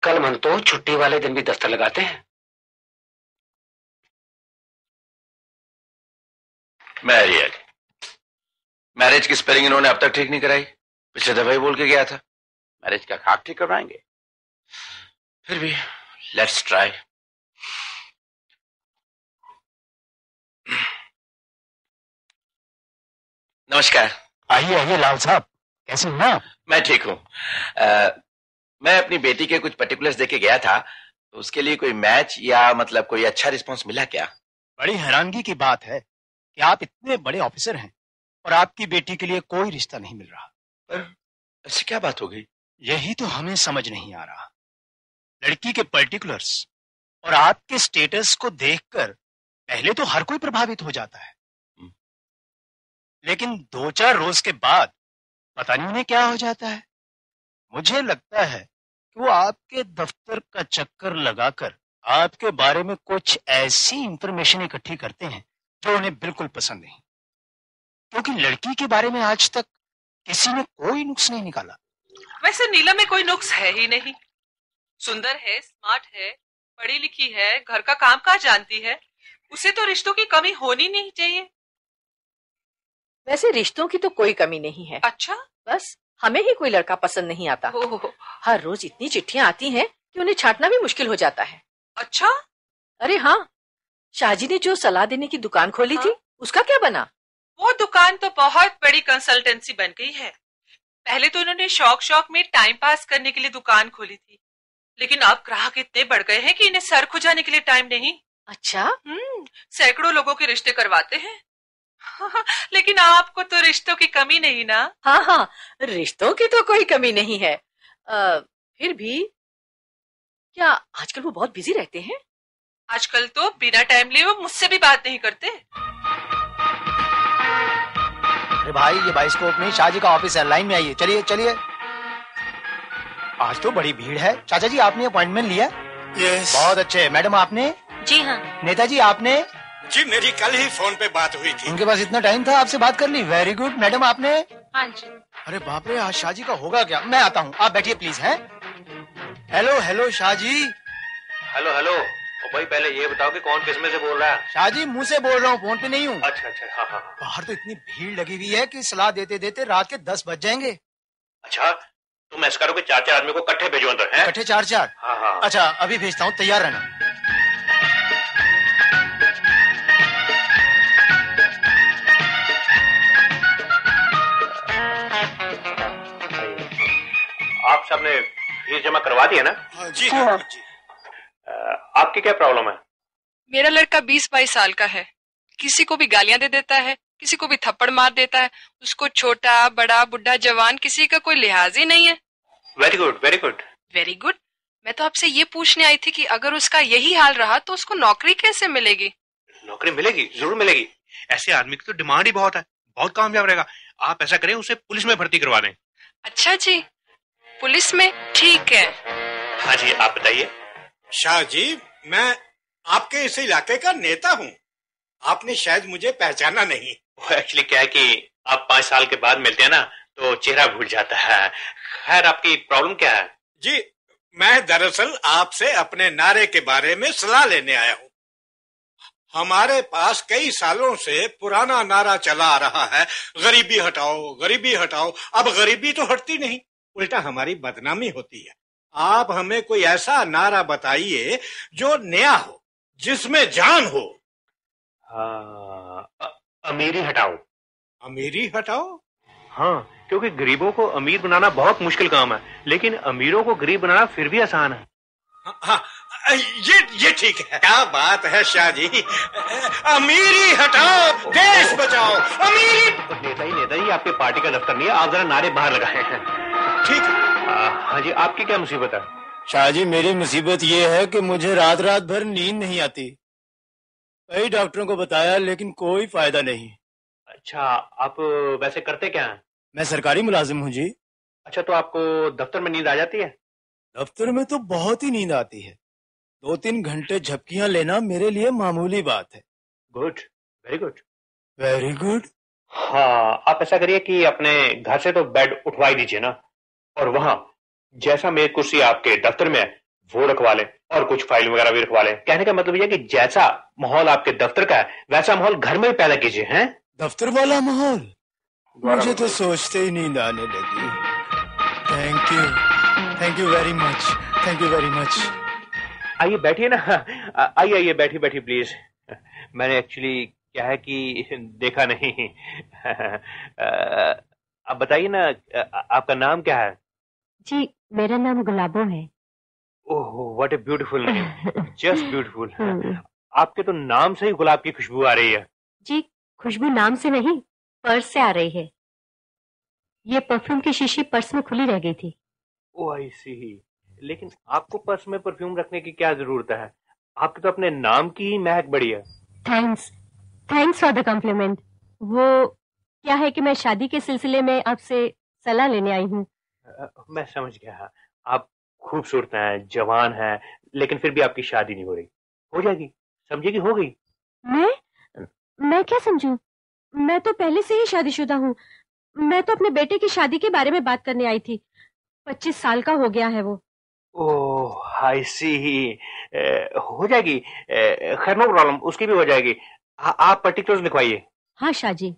आजकल मन तो छुट्टी वाले दिन भी दफ्तर लगाते हैं। मैरिज की स्पेलिंग इन्होंने अब तक ठीक नहीं कराई। पिछले दफा ही बोल के गया था। मैरिज का खाक ठीक करवाएंगे। फिर भी लेट्स ट्राई। नमस्कार। आइए आइए लाल साहब, कैसे हैं आप? मैं ठीक हूँ। मैं अपनी बेटी के कुछ पर्टिकुलर्स देके गया था, तो उसके लिए कोई मैच या मतलब कोई अच्छा रिस्पांस मिला क्या? बड़ी हैरानगी की बात है कि आप इतने बड़े ऑफिसर हैं और आपकी बेटी के लिए कोई रिश्ता नहीं मिल रहा। पर ऐसी क्या बात हो गई? यही तो हमें समझ नहीं आ रहा। लड़की के पर्टिकुलर्स और आपके स्टेटस को देखकर पहले तो हर कोई प्रभावित हो जाता है, लेकिन 2-4 रोज के बाद पता नहीं उन्हें क्या हो जाता है। मुझे लगता है कि वो आपके दफ्तर का चक्कर लगाकर आपके बारे में कुछ ऐसी इंफॉर्मेशन इकट्ठी करते हैं जो उन्हें बिल्कुल पसंद नहीं, क्योंकि लड़की के बारे में आज तक किसी ने कोई नुक्स नहीं निकाला। वैसे नीला में कोई नुक्स है ही नहीं। सुंदर है, स्मार्ट है, पढ़ी लिखी है, घर का काम काज जानती है। उसे तो रिश्तों की कमी होनी नहीं चाहिए। वैसे रिश्तों की तो कोई कमी नहीं है। अच्छा, बस हमें ही कोई लड़का पसंद नहीं आता। हर रोज इतनी चिट्ठियां आती हैं कि उन्हें छांटना भी मुश्किल हो जाता है। अच्छा? अरे हाँ, शाहजी ने जो सलाह देने की दुकान खोली थी, उसका क्या बना? वो दुकान तो बहुत बड़ी कंसल्टेंसी बन गई है। पहले तो उन्होंने शौक में टाइम पास करने के लिए दुकान खोली थी, लेकिन अब ग्राहक इतने बढ़ गए हैं कि इन्हें सर खुजाने के लिए टाइम नहीं। अच्छा? सैकड़ों लोगों के रिश्ते करवाते हैं। लेकिन आपको तो रिश्तों की कमी नहीं ना? हाँ हाँ, रिश्तों की तो कोई कमी नहीं है। फिर भी क्या आजकल वो बहुत बिजी रहते हैं? आजकल तो बिना टाइम लिए वो मुझसे भी बात नहीं करते। अरे भाई, ये बाइस्कोप में शाहजी का ऑफिस है, लाइन में आइए। चलिए चलिए। आज तो बड़ी भीड़ है। चाचा जी, आपने अपॉइंटमेंट लिया? यस। बहुत अच्छे। मैडम आपने? जी हाँ। नेताजी आपने? जी, मेरी कल ही फोन पे बात हुई थी। उनके पास इतना टाइम था आपसे बात कर ली? Very good. मैडम आपने? हाँ जी। अरे बाप रे, आज शाहजी का होगा क्या? मैं आता हूँ, आप बैठिए प्लीज। हैं? Hello hello Shahji. Hello hello. ओ भाई, पहले ये बताओ कि कौन किस में से बोल रहा है? शाहजी, मुंह से बोल रहा हूँ, फोन पे नहीं हूँ। अच्छा अच्छा, हाँ हाँ। बाहर तो इतनी भीड़ लगी हुई है कि सलाह देते देते रात के 10 बज जाएंगे। अच्छा, तुम ऐसा करो कि 4-4 आदमी को इकट्ठे भेजो अंदर। हैं? इकट्ठे 4-4? हाँ हाँ। अच्छा, अभी भेजता हूँ, तैयार रहना। आप सबने फीस जमा करवा दी है ना? हाँ, जी हाँ जी। आपकी क्या प्रॉब्लम है? मेरा लड़का 20-22 साल का है। किसी को भी गालियां दे देता है, किसी को भी थप्पड़ मार देता है। उसको छोटा बड़ा बुढ़ा जवान किसी का कोई लिहाज ही नहीं है। Very good very good. Very good. मैं तो आपसे ये पूछने आई थी कि अगर उसका यही हाल रहा तो उसको नौकरी कैसे मिलेगी? नौकरी मिलेगी, जरूर मिलेगी। ऐसे आदमी की तो डिमांड ही बहुत है, बहुत कामयाब रहेगा। आप ऐसा करें, उसे पुलिस में भर्ती करवा दें। अच्छा जी, पुलिस में? ठीक है। हाँ जी, आप बताइए। शाह जी, मैं आपके इस इलाके का नेता हूँ। आपने शायद मुझे पहचाना नहीं। वो एक्चुअली क्या है कि आप 5 साल के बाद मिलते हैं ना, तो चेहरा भूल जाता है। खैर, आपकी प्रॉब्लम क्या है? जी, मैं दरअसल आपसे अपने नारे के बारे में सलाह लेने आया हूँ। हमारे पास कई सालों से पुराना नारा चला आ रहा है, गरीबी हटाओ गरीबी हटाओ। अब गरीबी तो हटती नहीं, उल्टा हमारी बदनामी होती है। आप हमें कोई ऐसा नारा बताइए जो नया हो, जिसमें जान हो। अमीरी हटाओ। अमीरी हटाओ? हाँ, क्योंकि गरीबों को अमीर बनाना बहुत मुश्किल काम है, लेकिन अमीरों को गरीब बनाना फिर भी आसान है। हाँ, ये ठीक है। क्या बात है शाह जी। अमीरी हटाओ, देश बचाओ। अमीरी। नेता जी, आपके पार्टी का दफ्तर नहीं है, आप जरा नारे बाहर लगाए हैं। ठीक है। हाँ जी, आपकी क्या मुसीबत है? शाहजी, मेरी मुसीबत ये है कि मुझे रात रात भर नींद नहीं आती। कई डॉक्टरों को बताया, लेकिन कोई फायदा नहीं। अच्छा, आप वैसे करते क्या हैं? मैं सरकारी मुलाजिम हूँ जी। अच्छा, तो आपको दफ्तर में नींद आ जाती है? दफ्तर में तो बहुत ही नींद आती है। 2-3 घंटे झपकियां लेना मेरे लिए मामूली बात है। Good, very good. Very good. हाँ, आप ऐसा करिए कि अपने घर से तो बेड उठवा ही दीजिए ना, और वहां जैसा मेज कुर्सी आपके दफ्तर में है वो रखवा लें और कुछ फाइल वगैरह भी रखवा लें। कहने का मतलब यह कि जैसा माहौल आपके दफ्तर का है वैसा माहौल घर में भी पैदा कीजिए। हैं दफ्तर वाला माहौल? मुझे तो सोचते ही नींद आने लगी। Thank you very much, thank you very much. आइए बैठिए ना, आइए बैठिए प्लीज। मैंने एक्चुअली क्या है कि देखा नहीं। आप बताइए ना, आपका नाम क्या है? जी मेरा नाम गुलाबो है। Oh what a beautiful name, just beautiful. आपके तो नाम से ही गुलाब की खुशबू आ रही है। जी खुशबू नाम से नहीं, पर्स से आ रही है। ये परफ्यूम की शीशी पर्स में खुली रह गई थी। ओह आई सी। लेकिन आपको पर्स में परफ्यूम रखने की क्या जरूरत है? आपके तो अपने नाम की ही महक बड़ी है। Thanks for the compliment. वो क्या है कि मैं शादी के सिलसिले में आपसे सलाह लेने आई हूँ। मैं समझ गया। आप खूबसूरत हैं, जवान हैं, लेकिन फिर भी आपकी शादी नहीं हो रही। हो जाएगी, समझिए कि हो गई। मैं क्या समझूं? मैं तो पहले से ही शादीशुदा हूँ। मैं तो अपने बेटे की शादी के बारे में बात करने आई थी। 25 साल का हो गया है वो। ओह आई सी। हो जाएगी, खैर नो प्रॉब्लम, उसकी भी हो जाएगी। आप पर्टिकुलर्स लिखवाइए। हाँ शाहजी,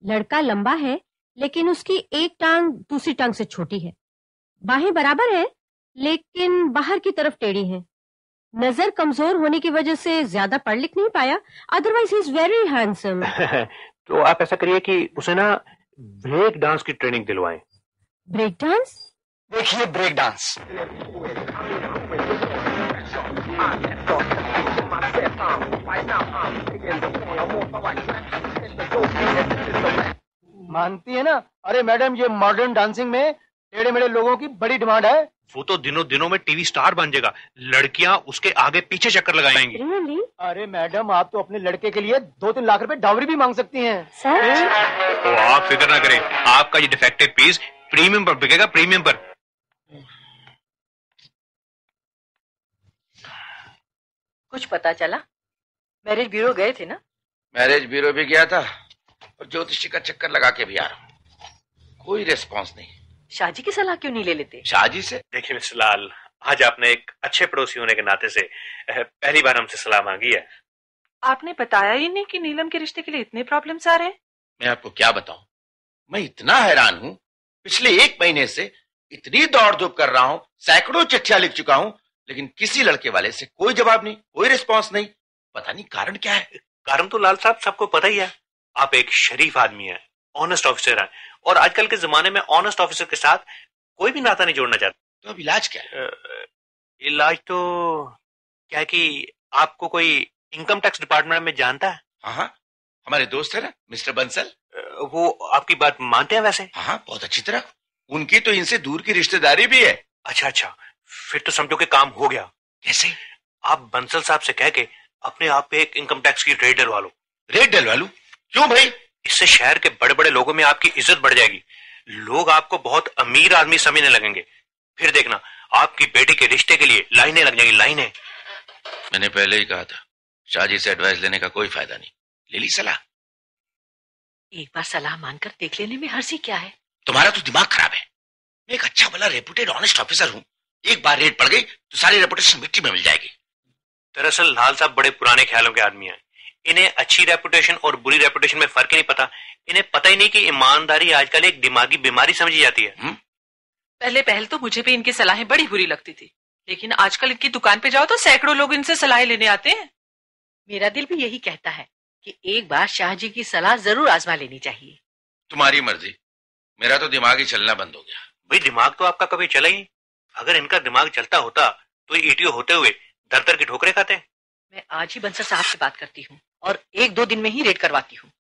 लड़का लंबा है लेकिन उसकी एक टांग दूसरी टांग से छोटी है। बाहें बराबर है लेकिन बाहर की तरफ टेढ़ी है। नजर कमजोर होने की वजह से ज्यादा पढ़ लिख नहीं पाया, otherwise he is very handsome. तो आप ऐसा करिए कि उसे ना ब्रेक डांस की ट्रेनिंग दिलवाएं। Break dance? देखिए ब्रेक डांस। मानती है ना? अरे मैडम, ये मॉडर्न डांसिंग में टेढ़े मेढ़े लोगों की बड़ी डिमांड है। वो तो दिनों दिनों में टीवी स्टार बन जाएगा। लड़कियां उसके आगे पीछे चक्कर लगाएंगी। Really? अरे मैडम, आप तो अपने लड़के के लिए 2-3 लाख रुपए डावरी भी मांग सकती हैं। सच? तो आप फिक्र ना करें, आपका ये डिफेक्टिव पीस प्रीमियम पर बिकेगा, प्रीमियम पर। कुछ पता चला? मैरिज ब्यूरो गए थे ना? मैरिज ब्यूरो भी गया था और ज्योतिषी का चक्कर लगा के भी आ रहा हूं, कोई रिस्पॉन्स नहीं। शाहजी की सलाह क्यों नहीं ले लेते? शाहजी से? देखिए मिस्टर लाल, आज आपने एक अच्छे पड़ोसी होने के नाते से पहली बार हमसे सलाह मांगी है। आपने बताया ही नहीं कि नीलम के रिश्ते के लिए इतने प्रॉब्लम्स आ रहे हैं। मैं आपको क्या बताऊं, मैं इतना हैरान हूं। पिछले 1 महीने से इतनी दौड़ धूप कर रहा हूं, सैकड़ों चिट्ठियां लिख चुका हूं, लेकिन किसी लड़के वाले से कोई जवाब नहीं, कोई रिस्पॉन्स नहीं। पता नहीं कारण क्या है। कारण तो लाल साहब सबको पता ही है। आप एक शरीफ आदमी हैं, ऑनेस्ट ऑफिसर हैं, और आजकल के जमाने में ऑनेस्ट ऑफिसर के साथ कोई भी नाता नहीं जोड़ना चाहता। तो अब इलाज क्या है? इलाज तो क्या है कि आपको कोई इनकम टैक्स डिपार्टमेंट में जानता है? हाँ, हमारे दोस्त है ना मिस्टर बंसल। वो आपकी बात मानते हैं वैसे? हाँ, बहुत अच्छी तरह। उनकी तो इनसे दूर की रिश्तेदारी भी है। अच्छा, फिर तो समझो कि काम हो गया। कैसे? आप बंसल साहब से कह के अपने आप पे एक इनकम टैक्स की रेड डलवा लो। रेड डलवा लूं? क्यों भाई? इससे शहर के बड़े बड़े लोगों में आपकी इज्जत बढ़ जाएगी। लोग आपको बहुत अमीर आदमी समझने लगेंगे। फिर देखना, आपकी बेटी के रिश्ते के लिए लाइनें लग जाएंगी, लाइनें। मैंने पहले ही कहा था, शाहजी से एडवाइस लेने का कोई फायदा नहीं। ले ली सलाह। एक बार सलाह मानकर देख लेने में हर्जी क्या है? तुम्हारा तो दिमाग खराब है। मैं एक अच्छा भला रेपुटेड ऑनेस्ट ऑफिसर हूं। एक बार रेड पड़ गई तो सारी रेपुटेशन मिट्टी में मिल जाएगी। दरअसल लाल साहब बड़े पुराने ख्यालों के आदमी हैं। इन्हें अच्छी रेपुटेशन और बुरी रेपुटेशन में फर्क ही नहीं पता। इन्हें पता ही नहीं कि ईमानदारी आजकल एक दिमागी बीमारी समझी जाती है। पहले तो मुझे भी इनकी सलाहें बड़ी बुरी लगती थी, लेकिन आजकल इनकी दुकान पे जाओ तो सैकड़ों लोग इनसे सलाहें लेने आते हैं। मेरा दिल भी यही कहता है कि एक बार शाहजी की सलाह जरूर आजमा लेनी चाहिए। तुम्हारी मर्जी, मेरा तो दिमाग ही चलना बंद हो गया। भाई दिमाग तो आपका कभी चला ही। अगर इनका दिमाग चलता होता तो ईटीओ होते हुए दर की ठोकरें खाते। मैं आज ही बंसल साहब से बात करती हूँ और 1-2 दिन में ही रेड करवाती हूँ।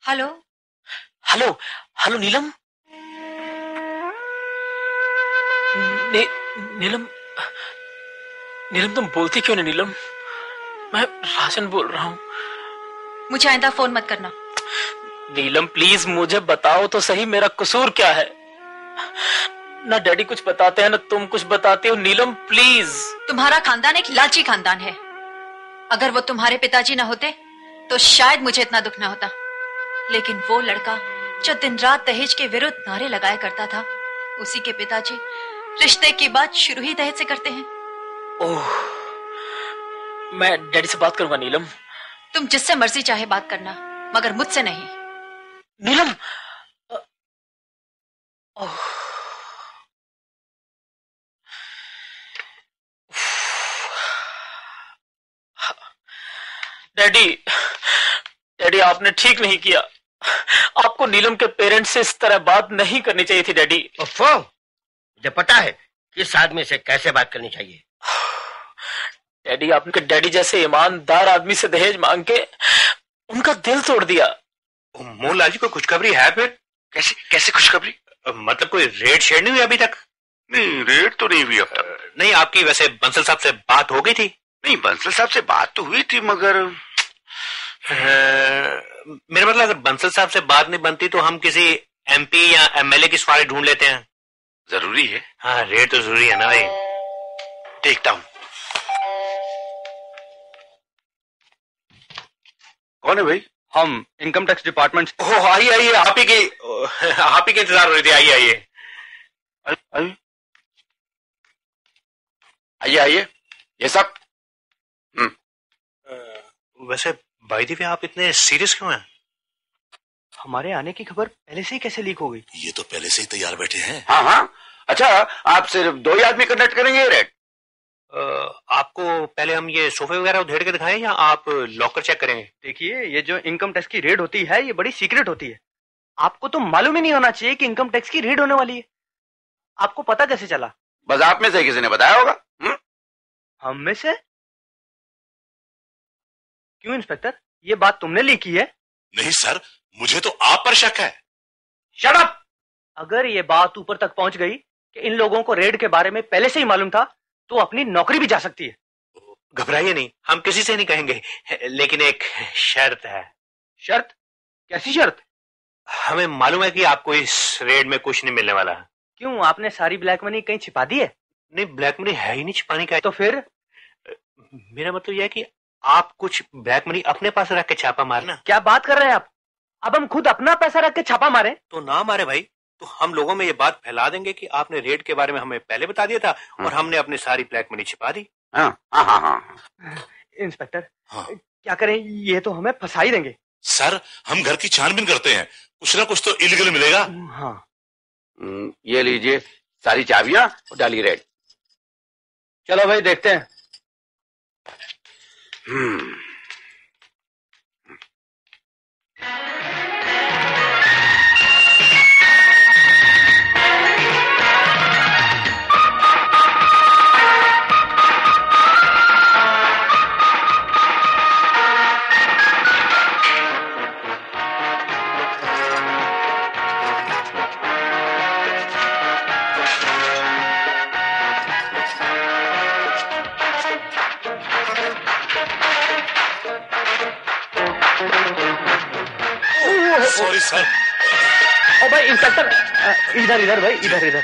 हेलो हेलो हेलो नीलम। नीलम नीलम तुम बोलती क्यों नहीं? नीलम, मैं राजन बोल रहा हूँ। मुझे आइंदा फोन मत करना। नीलम प्लीज मुझे बताओ तो सही, मेरा कसूर क्या है? ना डैडी कुछ बताते हैं ना तुम कुछ बताते हो। नीलम प्लीज। तुम्हारा खानदान एक लालची खानदान है। अगर वो तुम्हारे पिताजी ना होते तो शायद मुझे इतना दुख ना होता, लेकिन वो लड़का जो दिन रात दहेज के विरुद्ध नारे लगाया करता था, उसी के पिताजी रिश्ते की बात शुरू ही दहेज से करते हैं। ओह, मैं डैडी से बात करूंगा नीलम। तुम जिससे मर्जी चाहे बात करना, मगर मुझसे नहीं। नीलम, ओह, डैडी आपने ठीक नहीं किया। आपको नीलम के पेरेंट्स से इस तरह बात नहीं करनी चाहिए थी डैडी। मुझे पता है किस आदमी से कैसे बात करनी चाहिए। डैडी, आपने डैडी जैसे ईमानदार आदमी से दहेज मांग के उनका दिल तोड़ दिया। मोहनलाल जी, कोई खुशखबरी है फिर? कैसे खुशखबरी? मतलब कोई रेड शेड नहीं हुई अभी तक? नहीं, रेड तो नहीं हुई अब तक। नहीं, आपकी वैसे बंसल साहब से बात हो गई थी? नहीं, बंसल साहब से बात तो हुई थी, मगर मेरा मतलब, अगर बंसल साहब से बात नहीं बनती तो हम किसी MP या MLA की सफारी ढूंढ लेते हैं। जरूरी है? हाँ, रेड तो जरूरी है ना भाई। देखता हूं कौन है भाई। हम इनकम टैक्स डिपार्टमेंट। ओह, आइए, आप ही के इंतजार हो रही थी। आइए। ये सब। वैसे भाई दी, आप इतने सीरियस क्यों हैं? हमारे आने की खबर पहले से ही कैसे लीक हो गई? ये तो पहले से ही तैयार बैठे हैं। हाँ। अच्छा, आप सिर्फ 2 ही आदमी कंडक्ट करेंगे रेड? आपको पहले हम ये सोफे वगैरह उधेड़ के दिखाएं या आप लॉकर चेक करेंगे? देखिए, ये जो इनकम टैक्स की रेड होती है, ये बड़ी सीक्रेट होती है। आपको तो मालूम ही नहीं होना चाहिए कि इनकम टैक्स की रेड होने वाली है। आपको पता कैसे चला? बस आप में से किसी ने बताया होगा। हम में से? क्यों इंस्पेक्टर, ये बात तुमने लीक की है? नहीं सर, मुझे तो आप पर शक है। Shut up! अगर ये बात ऊपर तक पहुंच गई कि इन लोगों को रेड के बारे में पहले से ही मालूम था, तो अपनी नौकरी भी जा सकती है। घबराइए नहीं, हम किसी से नहीं कहेंगे, लेकिन एक शर्त है। शर्त? कैसी शर्त? हमें मालूम है कि आपको इस रेड में कुछ नहीं मिलने वाला। क्यों, आपने सारी ब्लैक मनी कहीं छिपा दी है? नहीं, ब्लैक मनी है ही नहीं छिपाने का। तो फिर? मेरा मतलब यह है कि आप कुछ ब्लैक मनी अपने पास रख के छापा मारना। क्या बात कर रहे हैं आप? अब हम खुद अपना पैसा रख के छापा मारे? तो ना मारे भाई, तो हम लोगों में ये बात फैला देंगे कि आपने रेड के बारे में हमें पहले बता दिया था और हमने अपनी सारी ब्लैक मनी छिपा दी। हाँ। इंस्पेक्टर, क्या करें, ये तो हमें फंसा ही देंगे। सर, हम घर की छानबीन करते हैं, कुछ ना कुछ तो इलीगल मिलेगा। हाँ। ये लीजिए सारी चाबियां और डालिए रेड। चलो भाई, देखते हैं। Sorry sir. ओ भाई इंस्पेक्टर, इधर भाई, इधर।